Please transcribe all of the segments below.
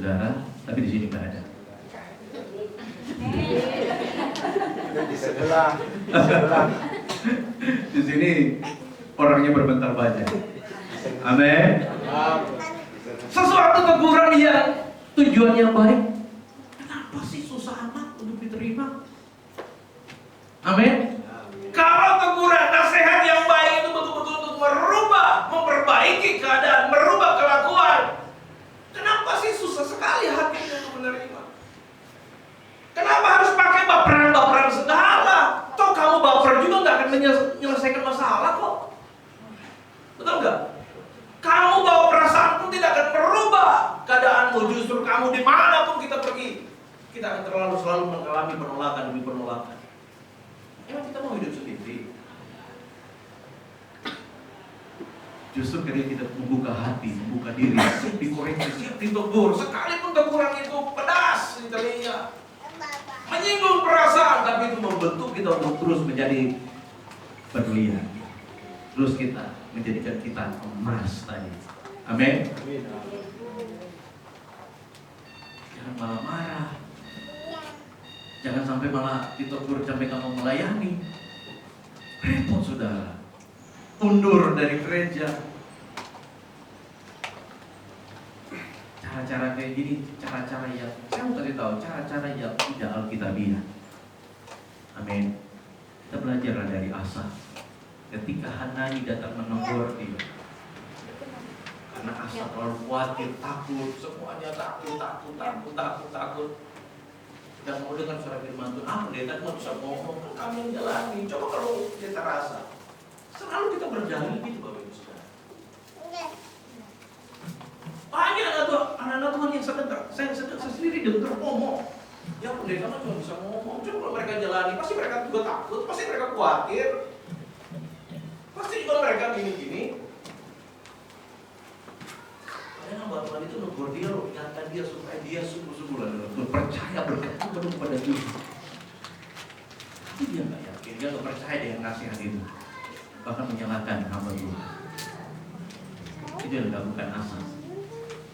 saudara, tapi di sini nggak ada. Di sebelah. Di sini orangnya berbentar banyak. Amin. Sesuatu teguran yang tujuannya baik, kenapa sih susah amat untuk diterima? Amin. Kalau teguran nasihat yang baik itu betul-betul untuk merubah, memperbaiki keadaan, merubah kelakuan, kenapa sih susah sekali hatinya untuk menerima? Kenapa harus pakai baperan-baperan segala? Toh kamu baper juga nggak akan menyelesaikan masalah kok. Betul nggak? Kamu bawa perasaan pun tidak akan merubah keadaanmu. Justru kamu dimanapun kita pergi, kita akan selalu mengalami penolakan demi penolakan. Emang kita mau hidup sendiri? Justru ketika kita membuka hati, membuka diri, siap dikoreksi, siap ditegur, sekalipun teguran itu pedas di telinga, menyinggung perasaan, tapi itu membentuk kita untuk terus menjadi berlian. Terus kita menjadikan kita emas tadi. Amin. Jangan malah marah. Jangan sampai malah ditegur sampai kamu melayani. Repot saudara. Undur dari gereja. Cara-cara kayak gini, cara-cara yang saya mau kasih tahu, cara-cara yang tidak alkitabiah. Amin. Kita belajar dari Asa. Ketika Hanani datang menegur dia, karena Asa terlalu khawatir, takut, semuanya takut. Dan mau dengar suara firman Tuhan, pendeta cuma bisa ngomong, kan kami yang jalani. Coba kalau kita rasa, selalu kita berjalan gitu Bapak Ibu Saudara. Banyak anak-anak Tuhan yang saya sendiri dengar ngomong. Ya pendeta kan cuma bisa ngomong, coba kalau mereka jalani, pasti mereka juga takut, pasti mereka khawatir. Pasti juga mereka gini-gini. Karena hamba Tuhan itu negur dia loh, ingatkan dia supaya dia sungguh-sungguh percaya bergantung penuh pada Tuhan. Tapi dia nggak yakin, dia nggak percaya dengan nasihat itu, bahkan menyalahkan hamba Tuhan. Itu yang dilakukan Asa.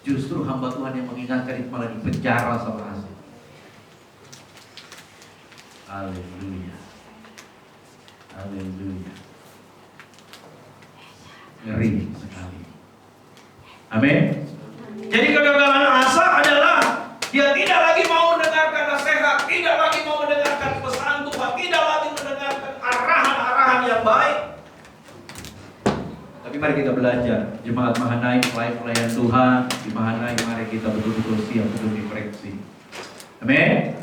Justru hamba Tuhan yang mengingatkan itu malah dipenjara sama Asa. Haleluya. Haleluya. Ngeri sekali. Amin. Jadi kegagalan Asa adalah dia tidak lagi mau mendengarkan nasihat, tidak lagi mau mendengarkan pesan Tuhan, tidak lagi mendengarkan arahan-arahan yang baik. Tapi mari kita belajar, jemaat Mahanaim, pelayan Tuhan di Mahanaim, mari kita betul-betul siap untuk dikoreksi. Amin.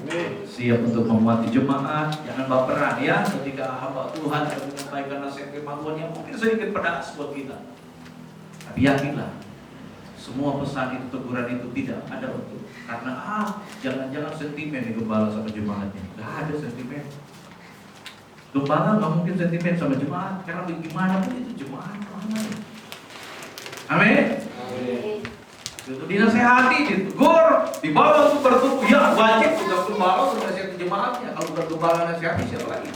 Siap untuk memuati jemaat, jangan baperan ya ketika hamba Tuhan akan menyampaikan nasihat firman Tuhan yang mungkin sedikit pedas buat kita. Tapi yakinlah, semua pesan itu, teguran itu tidak ada untuk karena jangan-jangan sentimen di gembala sama jemaatnya. Gak ada sentimen. Gembala gak mungkin sentimen sama jemaat, karena bagaimanapun itu jemaat. Amin. Itu dinasehati, ditegur, dibawa untuk bertumbuh. Ya wajib untuk gembala untuk nasihat jemaatnya. Kalau bukan gembala nasihati siapa lagi?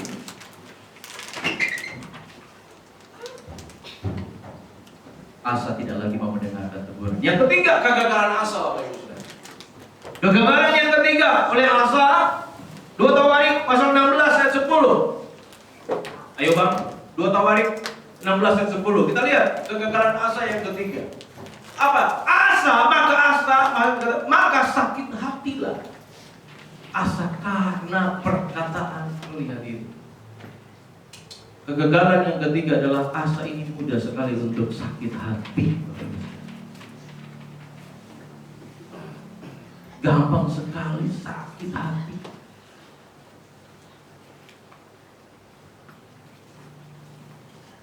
Asa tidak lagi mau mendengarkan teguran. Yang ketiga, kegagalan Asa, Bapak Ibu Saudara. Kegagalan yang ketiga oleh Asa, 2 Tawarik pasal 16 ayat 10. Ayo Bang, 2 Tawarik 16 ayat 10. Kita lihat kegagalan Asa yang ketiga. Apa? Maka sakit hatilah Asa karena perkataan melihat itu. Kegagalan yang ketiga adalah Asa ini mudah sekali untuk sakit hati. Gampang sekali sakit hati.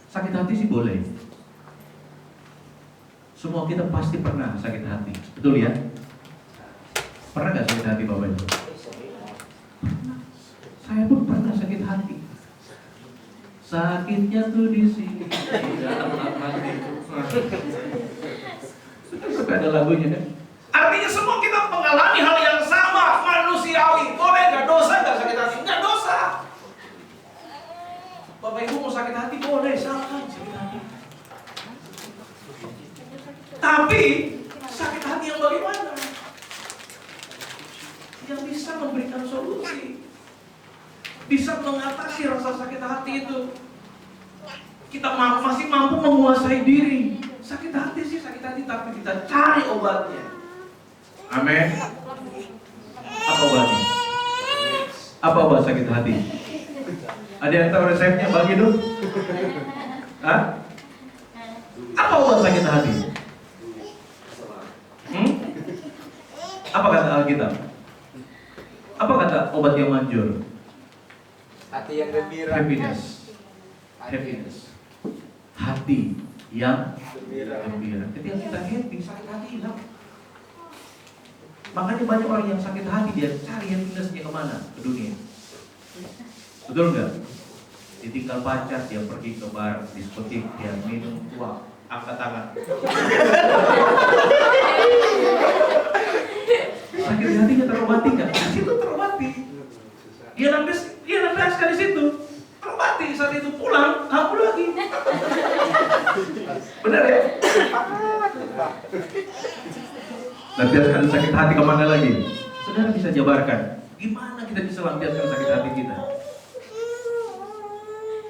Sakit hati sih boleh. Semua kita pasti pernah sakit hati, betul ya? Pernah gak sakit hati Bapak Ibu? Saya pun pernah sakit hati. Sakitnya tuh di sini. Suka ada lagunya kan? Artinya semua kita mengalami hal yang sama, manusiawi. Boleh gak dosa gak sakit hati? Enggak dosa. Bapak Ibu mau sakit hati boleh, silakan sakit hati. Tapi sakit hati yang bagaimana? bisa memberikan solusi, bisa mengatasi rasa sakit hati itu. Kita masih mampu menguasai diri. Sakit hati sih sakit hati, tapi kita cari obatnya. Amin. Apa obatnya? Apa obat sakit hati? Ada yang tahu resepnya? Bagi dong. Hah? Apa obat sakit hati? Apa kata Alkitab? Apa kata obat yang manjur? Hati yang gembira. Happiness. Hati yang gembira. Ketika kita happy, sakit hati hilang. Makanya banyak orang yang sakit hati, dia cari happiness-nya kemana? Ke dunia. Betul nggak? Ditinggal pacar, dia pergi ke bar, diskotik, dia minum, wah, angkat tangan. Sakit hatinya terobati nggak? Di situ terobati. Dia lampiaskan di situ. Terobati, saat itu pulang, kamu lagi. Benar ya? Lampiaskan sakit hati kemana lagi? Saudara bisa jabarkan, gimana kita bisa lampiaskan sakit hati kita?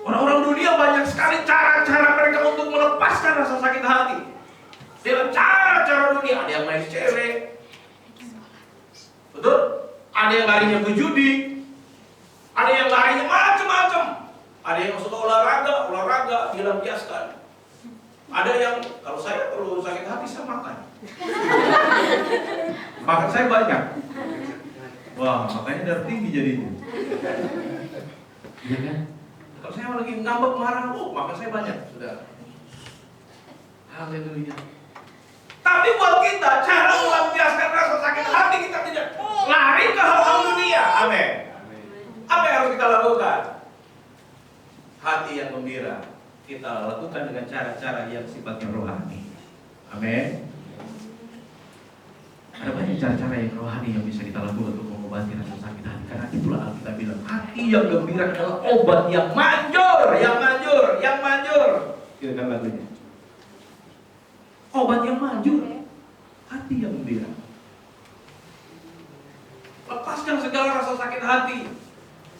Orang-orang dunia banyak sekali cara-cara mereka untuk melepaskan rasa sakit hati. Dengan cara-cara dunia, ada yang main cewek, betul? Ada yang larinya ke judi, ada yang larinya macam-macam. Ada yang suka olahraga dilampiaskan. Ada yang, kalau sakit hati saya makan. Makan saya banyak. Wah, makanya darah tinggi jadinya. Iya kan? Kalau saya lagi ngambek marah, makan saya banyak, sudah. Haleluya. Tapi buat kita, cara melampiaskan rasa sakit hati kita tidak lari ke hal-hal dunia. Amin. Apa yang harus kita lakukan? Hati yang gembira kita lakukan dengan cara-cara yang sifatnya rohani. Amin. Ada banyak cara-cara yang rohani yang bisa kita lakukan untuk mengobati rasa sakit hati. Karena itulah Alkitab bilang, hati yang gembira adalah obat yang manjur. Kita kan lagunya. Obat yang manjur, hati yang gembira. Lepaskan segala rasa sakit hati.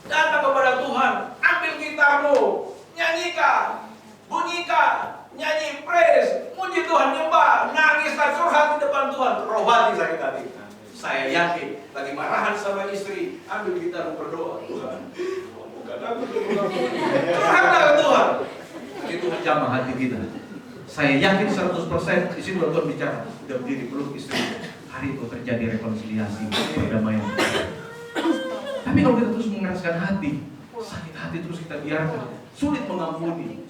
Datang kepada Tuhan, ambil gitarmu, nyanyikan, bunyikan, nyanyi praise, muji Tuhan, nyembah, nangis dan curhat di depan Tuhan, terobati sakit hati. Saya yakin, lagi marahan sama istri, ambil gitar berdoa, Tuhan, bukan aku, curhatlah ke Tuhan. Itu menjamah hati kita. Saya yakin 100% di situ Tuhan bicara, udah berdiri peluk istri. Hari itu terjadi rekonsiliasi, perdamaian. Tapi kalau kita terus mengeraskan hati, sakit hati terus kita biarkan, sulit mengampuni,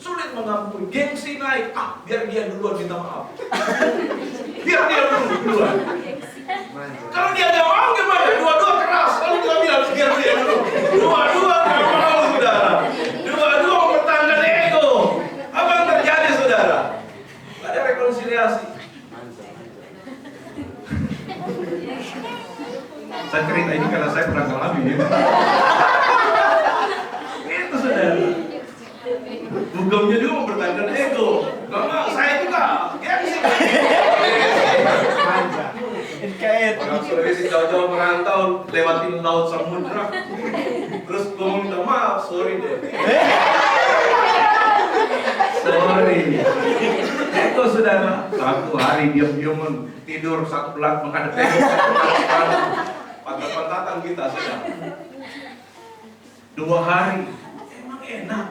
gengsi naik, biar dia duluan minta maaf. Biar dia duluan. Kalau dia nggak mau gimana? Dua-dua keras, lalu kita bilang biar dia dulu. Dua-dua nggak mau, saudara. Dua-dua mempertahankan ego. Apa yang terjadi, saudara? Nggak ada rekonsiliasi. Saya cerita ini karena saya pernah ngalami ya. Itu saudara. Bugamnya juga mempertahankan ego. Nggak, saya juga gengsi. Orang Sulawesi jauh-jauh merantau, lewatin laut samudra. Terus gue mau minta maaf, sorry deh. Sorry. Itu saudara, satu hari diam-diam tidur satu belakang menghadap ego. Pantat-pantatan kita sedang 2 hari emang enak.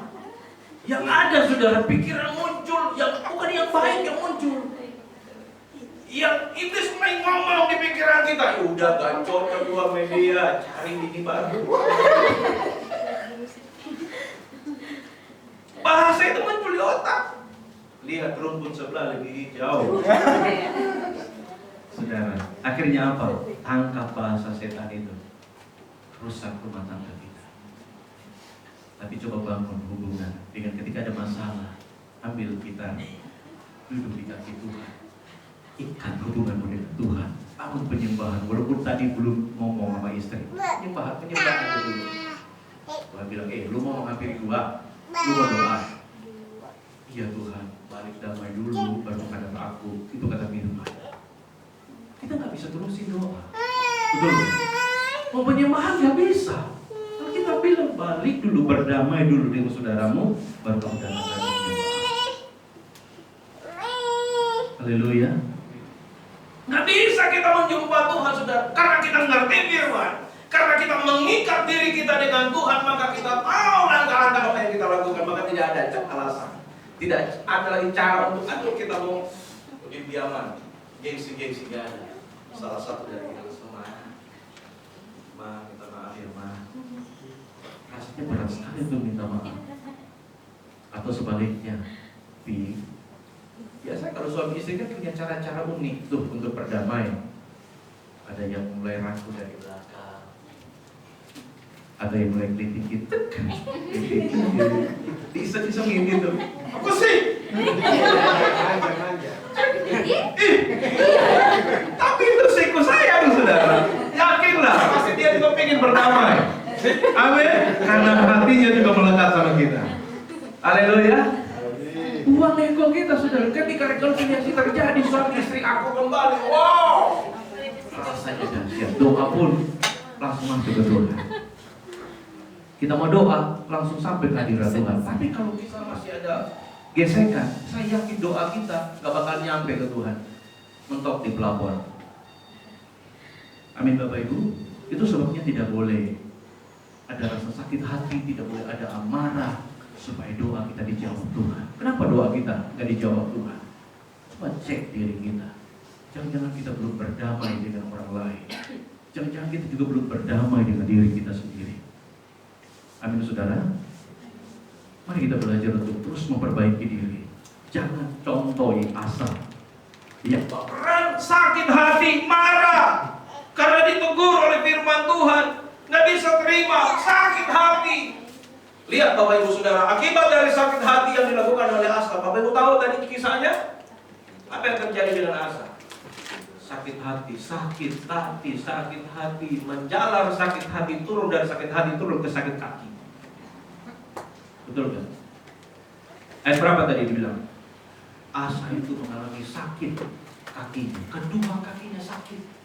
Yang ada saudara pikiran muncul, yang bukan yang baik yang muncul. Yang iblis main ngomong di pikiran kita, udah gak cocok dua media, cari ini baru. Bahasa itu muncul di otak. Lihat rumput sebelah lebih hijau. Saudara, akhirnya apa? Tangkap bahasa setan itu, rusak rumah tangga kita. Tapi coba bangun hubungan dengan ketika ada masalah, ambil gitar, duduk di kaki Tuhan, ikat hubunganmu dengan Tuhan, bangun penyembahan. Walaupun tadi belum ngomong sama istri, penyembahan aja dulu. Tuhan bilang, lu mau menghampiri gua, lu mau doa. Iya Tuhan, balik damai dulu, baru menghadap aku. Itu kata firman. Kita nggak bisa terusin doa, betul? Mau penyembahan nggak bisa. Kalau kita bilang balik dulu, berdamai dulu dengan saudaramu, baru kamu datang lagi menyembah. Haleluya. Nggak bisa kita menjumpa Tuhan, saudara, karena kita ngerti firman. Karena kita mengikat diri kita dengan Tuhan, maka kita tahu langkah-langkah apa yang kita lakukan. Maka tidak ada alasan, tidak ada lagi cara untuk aduh kita mau diaman, gengsi-gengsi nggak ada. Salah satu dari kita semua, minta maaf ya ma, rasanya berat sekali untuk minta maaf. Atau sebaliknya, biasa kalau suami istri kan punya cara-cara unik tuh untuk berdamai. Ada yang mulai rangkul dari belakang, ada yang mulai kelitik-kelitik, diiseng-isengin gitu. Apa sih? Tapi itu siku sayang, saudara. Yakinlah, pasti dia juga ingin berdamai. Amin. Karena hatinya juga melekat sama kita. Haleluya. Buang ego kita, saudara. Ketika rekonsiliasi terjadi, suami istri aku kembali. Wow. Rasanya dahsyat. Doa pun langsung masuk ke Tuhan. Kita mau doa langsung sampai ke hadirat Tuhan. Tapi kalau kita masih ada gesekan, saya yakin doa kita gak bakal nyampe ke Tuhan. Mentok di pelapor. Amin Bapak Ibu. Itu sebabnya tidak boleh ada rasa sakit hati, tidak boleh ada amarah, supaya doa kita dijawab Tuhan. Kenapa doa kita gak dijawab Tuhan? Coba cek diri kita. Jangan-jangan kita belum berdamai dengan orang lain. Jangan-jangan kita juga belum berdamai dengan diri kita sendiri. Amin saudara. Mari kita belajar untuk terus memperbaiki diri. Jangan contohi asal. Ya, orang sakit hati, marah karena ditegur oleh firman Tuhan, nggak bisa terima, sakit hati. Lihat Bapak Ibu Saudara, akibat dari sakit hati yang dilakukan oleh Asa. Bapak Ibu tahu tadi kisahnya? Apa yang terjadi dengan Asa? Sakit hati, menjalar sakit hati, turun dari sakit hati, turun ke sakit kaki. Betul kan? Ayat berapa tadi dibilang? Asa itu mengalami sakit kakinya, kedua kakinya sakit.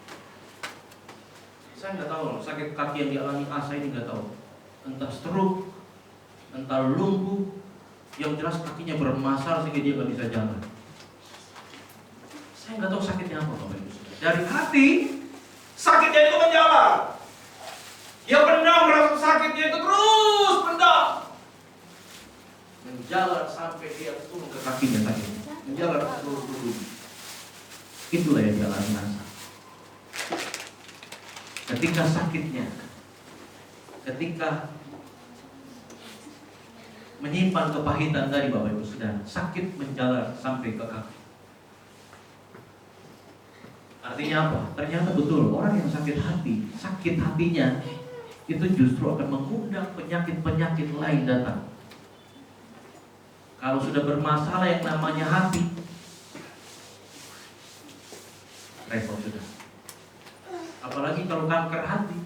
Saya nggak tahu sakit kaki yang dialami Asa ini, nggak tahu. Entah stroke, entah lumpuh, yang jelas kakinya bermasalah sehingga dia nggak bisa jalan. Saya nggak tahu sakitnya apa Bapak Ibu. Dari hati, sakitnya itu menjalar. Dia pendam rasa sakitnya itu terus pendam. Menjalar sampai dia turun ke kakinya tadi. Menjalar ke seluruh tubuh. Itulah yang dialami Asa. Ketika sakitnya, ketika menyimpan kepahitan tadi Bapak Ibu Saudara, sakit menjalar sampai ke kaki. Artinya apa? Ternyata betul, orang yang sakit hati, sakit hatinya itu justru akan mengundang penyakit-penyakit lain datang. Kalau sudah bermasalah yang namanya hati, repot sudah. Apalagi kalau kanker hati.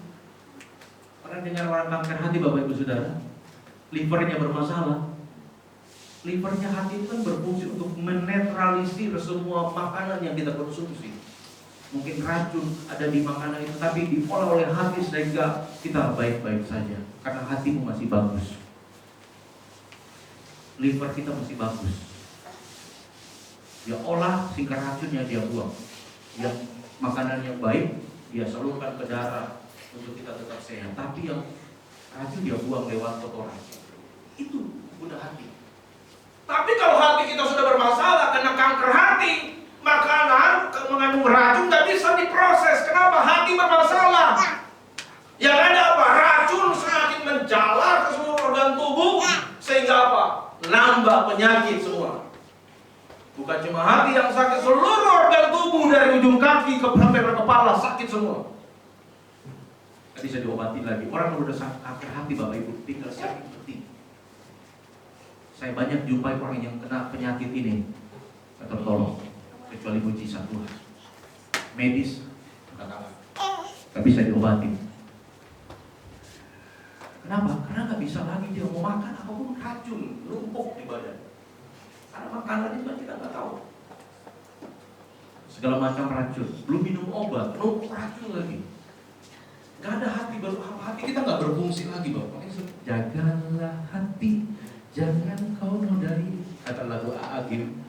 Pernah dengar orang kanker hati Bapak Ibu Saudara? Livernya bermasalah. Livernya hati itu kan berfungsi untuk menetralisir semua makanan yang kita konsumsi. Mungkin racun ada di makanan itu, tapi diolah oleh hati sehingga kita baik-baik saja. Karena hatimu masih bagus, liver kita masih bagus. Dia olah sehingga racunnya dia buang. Yang makanan yang baik dia salurkan ke darah untuk kita tetap sehat. Tapi yang racun dia buang lewat kotoran. Itu guna hati. Tapi kalau hati kita sudah bermasalah, kena kanker hati, makanan mengandung racun nggak bisa diproses. Kenapa? Hati bermasalah. Yang ada apa? Racun semakin menjalar ke seluruh organ tubuh sehingga apa? Nambah penyakit semua. Bukan cuma hati yang sakit, seluruh organ tubuh dari ujung kaki sampai ke kepala sakit semua. Tadi bisa diobati lagi. Orang kalau udah sakit hati Bapak Ibu, tinggal sakit hati. Saya banyak jumpai orang yang kena penyakit ini nggak tertolong, kecuali mujizat Tuhan. Medis nggak bisa diobati. Kenapa? Karena nggak bisa lagi dia mau makan apapun racun, numpuk di badan. Karena makanan itu kan kita nggak tahu. Segala macam racun, belum minum obat, numpuk racun lagi. Gak ada hati, baru hati kita gak berfungsi lagi Bapak. Jagalah hati, jangan kau modai. Kata lagu Agim,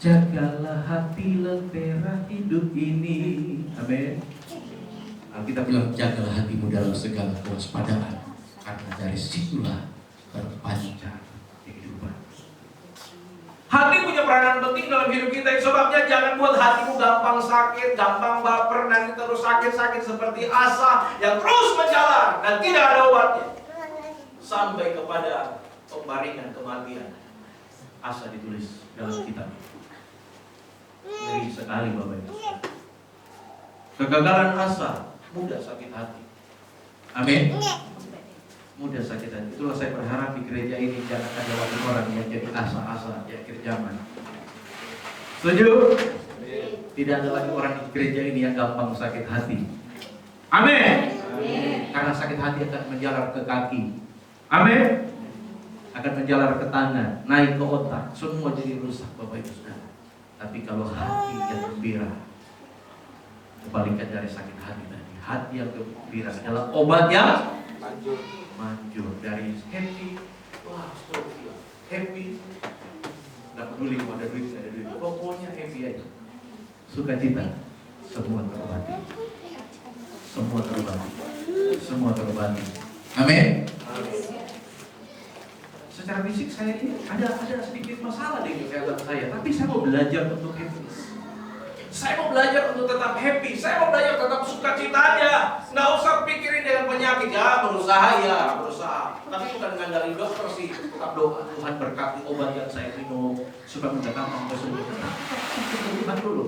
jagalah hati lentera hidup ini. Amin. Kita bilang jagalah hatimu dalam segala kewaspadaan, karena dari situlah berpancar kehidupan. Hati punya peranan penting dalam hidup kita. Sebabnya jangan buat hatimu gampang sakit, gampang baper, nanti terus sakit-sakit seperti Asa yang terus menjalar dan tidak ada obatnya sampai kepada pembaringan kematian. Asa ditulis dalam kitab. Ngeri sekali Bapak Ibu. Kegagalan Asa, mudah sakit hati. Amin. Mudah sakit hati. Itulah saya berharap di gereja ini jangan ada lagi orang yang jadi asa-asa di akhir zaman. Setuju? Tidak ada lagi orang di gereja ini yang gampang sakit hati. Amin. Karena sakit hati akan menjalar ke kaki. Amin. Akan menjalar ke tangan, naik ke otak, semua jadi rusak Bapak Ibu Saudara. Tapi kalau hati yang gembira, kebalikan dari sakit hati tadi. Hati yang gembira adalah obat yang manjur dari happy. Wah, happy. Nggak peduli mau ada duit, nggak ada duit. Pokoknya happy aja. Sukacita, semua terobati. Semua terobati. Semua terobati. Amin. Secara fisik saya ini ada sedikit masalah di kesehatan saya, tapi saya mau belajar untuk happy. Saya mau belajar untuk tetap happy. Saya mau belajar tetap sukacita aja. Nggak usah pikirin dengan penyakit ya, berusaha. Tapi bukan ngandalin dokter sih. Tetap doa Tuhan berkati obat yang saya minum supaya mendatangkan kesembuhan. Tuhan dulu.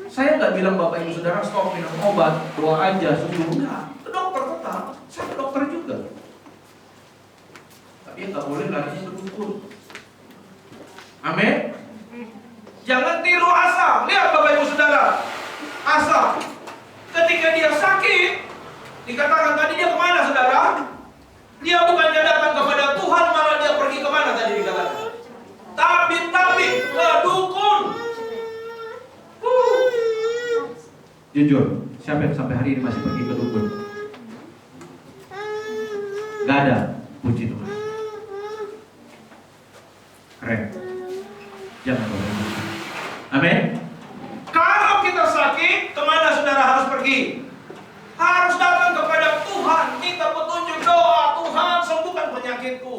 Saya nggak bilang Bapak Ibu Saudara stop minum obat, doa aja sembuh. Enggak. Ke dokter tetap. Saya ke dokter juga. Tapi nggak boleh larinya ke dukun. Amin. Jangan tiru Asa. Lihat Bapak Ibu Saudara, Asa ketika dia sakit, dikatakan tadi dia kemana Saudara? Dia bukannya datang kepada Tuhan, malah dia pergi kemana tadi dikatakan? Tabib-tabib, ke dukun. Jujur, siapa yang sampai hari ini masih pergi ke dukun? Gak ada. Puji Tuhan. Keren. Jangan boleh. Amin. Kalau kita sakit, kemana saudara harus pergi? Harus datang kepada Tuhan, minta petunjuk doa. Tuhan sembuhkan penyakitku.